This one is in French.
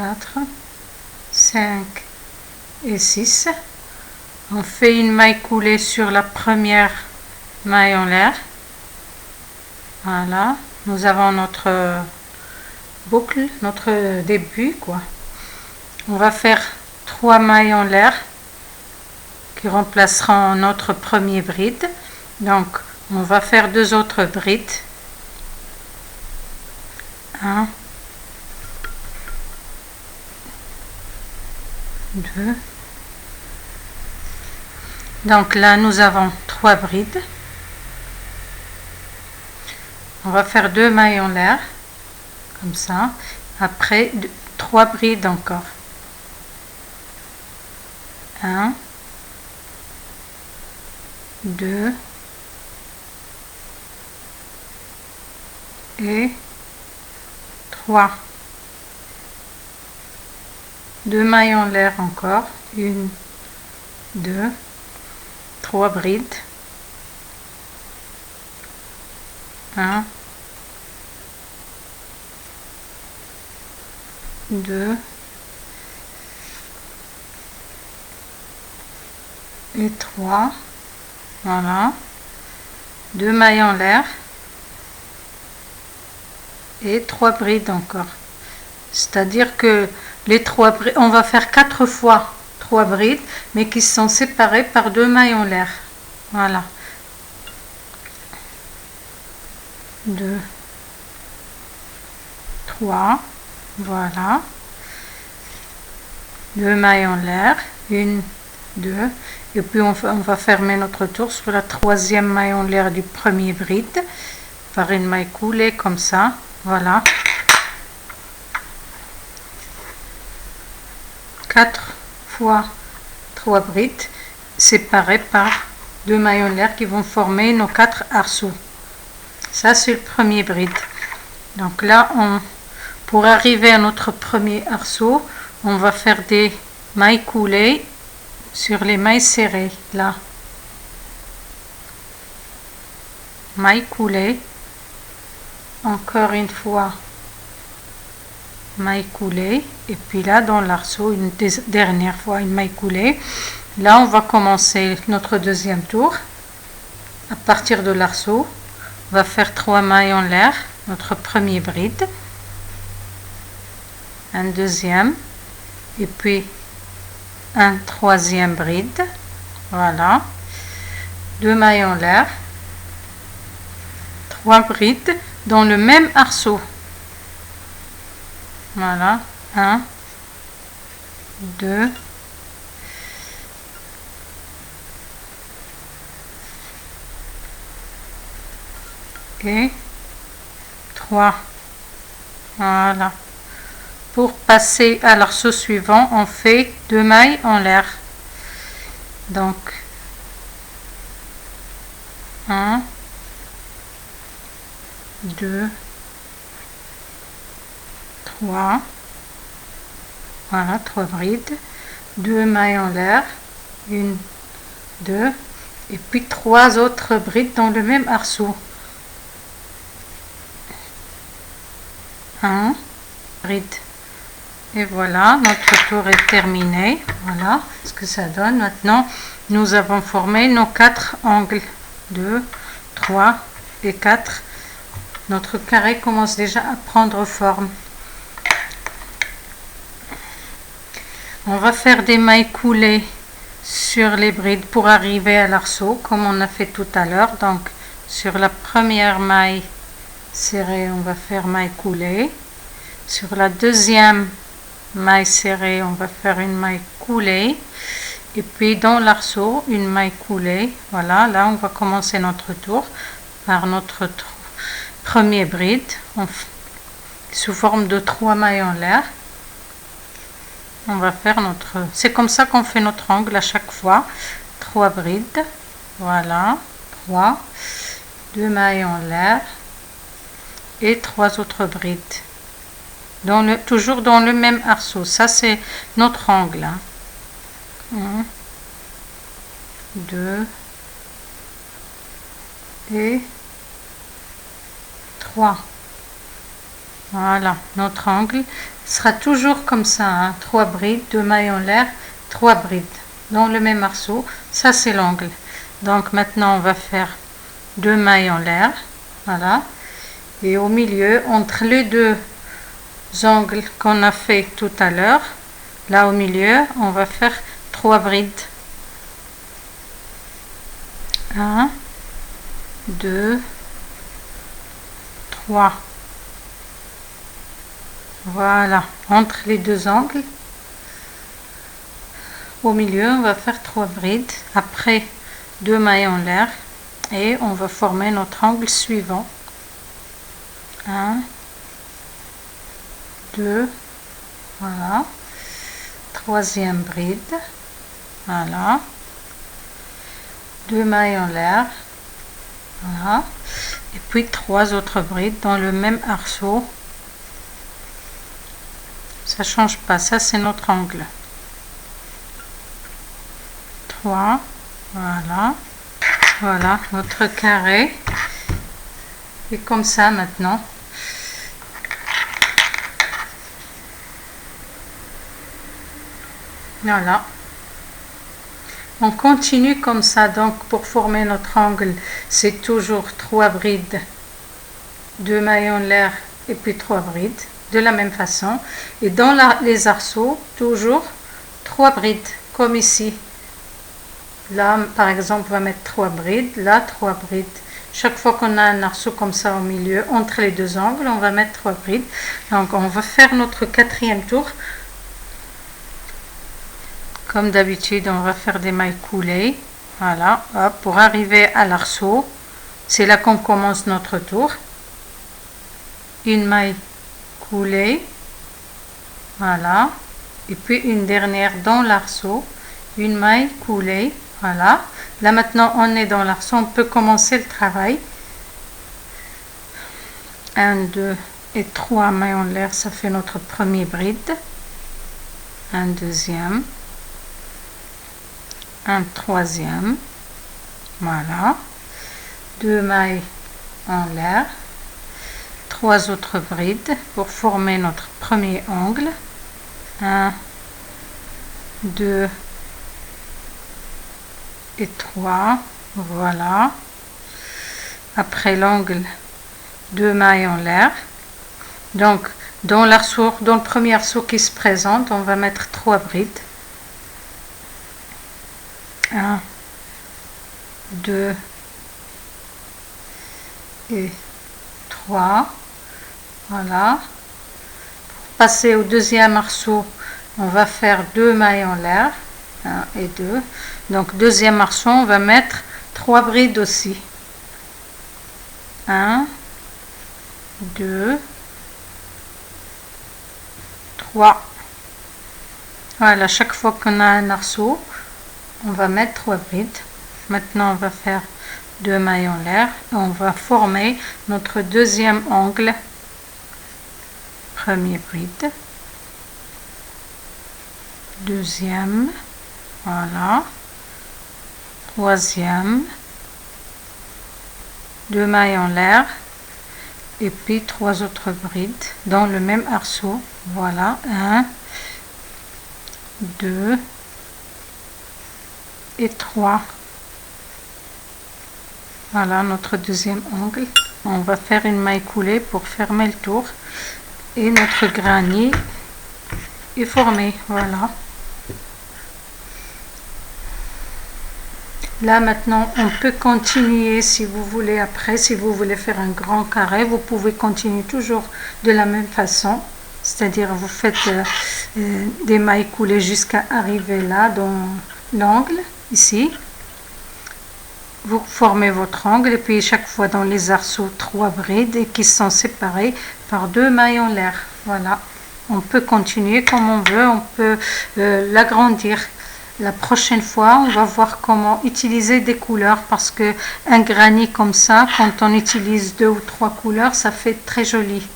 4, 5 et 6. On fait une maille coulée sur la première maille en l'air. Voilà, nous avons notre boucle, notre début quoi. On va faire 3 mailles en l'air qui remplaceront notre premier bride. Donc on va faire 2 autres brides. 1, 2. Donc là nous avons 3 brides. On va faire 2 mailles en l'air comme ça. Après 3 brides encore. 1, 2 et 3. 2 mailles en l'air encore. 1, 2, 3 brides. 1, 2 et 3. Voilà. 2 mailles en l'air et 3 brides encore. C'est-à-dire que les 3 brides, on va faire 4 fois 3 brides, mais qui sont séparées par 2 mailles en l'air. Voilà. 2, 3, voilà. 2 mailles en l'air, 1, 2, et puis on va fermer notre tour sur la 3e maille en l'air du premier bride par une maille coulée comme ça. Voilà. 4 fois 3 brides séparées par 2 mailles en l'air qui vont former nos 4 arceaux. Ça c'est le premier bride. Donc là pour arriver à notre premier arceau, on va faire des mailles coulées sur les mailles serrées là. Maille coulée, encore une fois maille coulée, et puis là dans l'arceau une dernière fois une maille coulée. Là on va commencer notre deuxième tour. À partir de l'arceau, on va faire 3 mailles en l'air, notre premier bride, un deuxième, et puis un troisième bride. Voilà, 2 mailles en l'air, 3 brides dans le même arceau. Voilà, 1, 2, et 3. Voilà. Pour passer à l'arceau suivant, on fait 2 mailles en l'air. Donc 1, 2, 3. Voilà, 3 brides, 2 mailles en l'air, 1, 2, et puis 3 autres brides dans le même arceau. 1 bride. Et voilà, notre tour est terminé. Voilà ce que ça donne. Maintenant, nous avons formé nos 4 angles. 2, 3 et 4. Notre carré commence déjà à prendre forme. On va faire des mailles coulées sur les brides pour arriver à l'arceau, comme on a fait tout à l'heure. Donc, sur la première maille serrée, on va faire maille coulée. Sur la deuxième maille serrée, on va faire une maille coulée. Et puis dans l'arceau, une maille coulée. Voilà, là on va commencer notre tour par notre premier bride sous forme de 3 mailles en l'air. On va faire notre... C'est comme ça qu'on fait notre angle à chaque fois. 3 brides. Voilà, 3. 2 mailles en l'air. Et 3 autres brides. Toujours dans le même arceau. Ça c'est notre angle. 1, 2 et 3. Voilà, notre angle sera toujours comme ça, hein, 3 brides, 2 mailles en l'air, 3 brides dans le même arceau. Ça c'est l'angle. Donc maintenant on va faire 2 mailles en l'air, voilà, et au milieu, entre les deux angles qu'on a fait tout à l'heure, là au milieu, on va faire 3 brides. 1, 2, 3. Voilà, entre les deux angles, au milieu, on va faire 3 brides, après 2 mailles en l'air, et on va former notre angle suivant. 1, 2, voilà, troisième bride, voilà, 2 mailles en l'air, voilà, et puis 3 autres brides dans le même arceau. Ça change pas, ça c'est notre angle. 3, voilà, voilà notre carré. Et comme ça maintenant. Voilà. On continue comme ça, donc pour former notre angle, c'est toujours 3 brides, 2 mailles en l'air et puis 3 brides, de la même façon. Et dans les arceaux, toujours 3 brides, comme ici. Là, par exemple, on va mettre 3 brides, là 3 brides. Chaque fois qu'on a un arceau comme ça au milieu, entre les deux angles, on va mettre 3 brides. Donc on va faire notre quatrième tour. Comme d'habitude, on va faire des mailles coulées. Voilà, hop, pour arriver à l'arceau. C'est là qu'on commence notre tour. Une maille coulée. Voilà. Et puis une dernière dans l'arceau. Une maille coulée. Voilà. Là maintenant, on est dans l'arceau. On peut commencer le travail. 1, 2 et 3 mailles en l'air. Ça fait notre premier bride. Un deuxième. Un troisième, voilà, 2 mailles en l'air, 3 autres brides pour former notre premier angle. 1, 2 et 3, voilà. Après l'angle, 2 mailles en l'air. Donc dans l'arceau, dans le premier arceau qui se présente, on va mettre 3 brides. 1, 2 et 3. Voilà. Pour passer au deuxième arceau, on va faire 2 mailles en l'air. 1 et 2. Donc deuxième arceau, on va mettre 3 brides aussi. 1, 2, 3. Voilà, chaque fois qu'on a un arceau, on va mettre 3 brides. Maintenant, on va faire 2 mailles en l'air. On va former notre deuxième angle. Premier bride. Deuxième. Voilà. Troisième. 2 mailles en l'air. Et puis 3 autres brides dans le même arceau. Voilà. 1, 2 et 3. Voilà notre deuxième angle. On va faire une maille coulée pour fermer le tour et notre granny est formé. Voilà. Là maintenant on peut continuer si vous voulez. Après, si vous voulez faire un grand carré, vous pouvez continuer toujours de la même façon, c'est-à-dire vous faites des mailles coulées jusqu'à arriver là dans l'angle. Ici, vous formez votre angle et puis chaque fois dans les arceaux 3 brides et qui sont séparées par 2 mailles en l'air. Voilà, on peut continuer comme on veut, on peut l'agrandir. La prochaine fois, on va voir comment utiliser des couleurs parce que un granny comme ça, quand on utilise 2 ou 3 couleurs, ça fait très joli.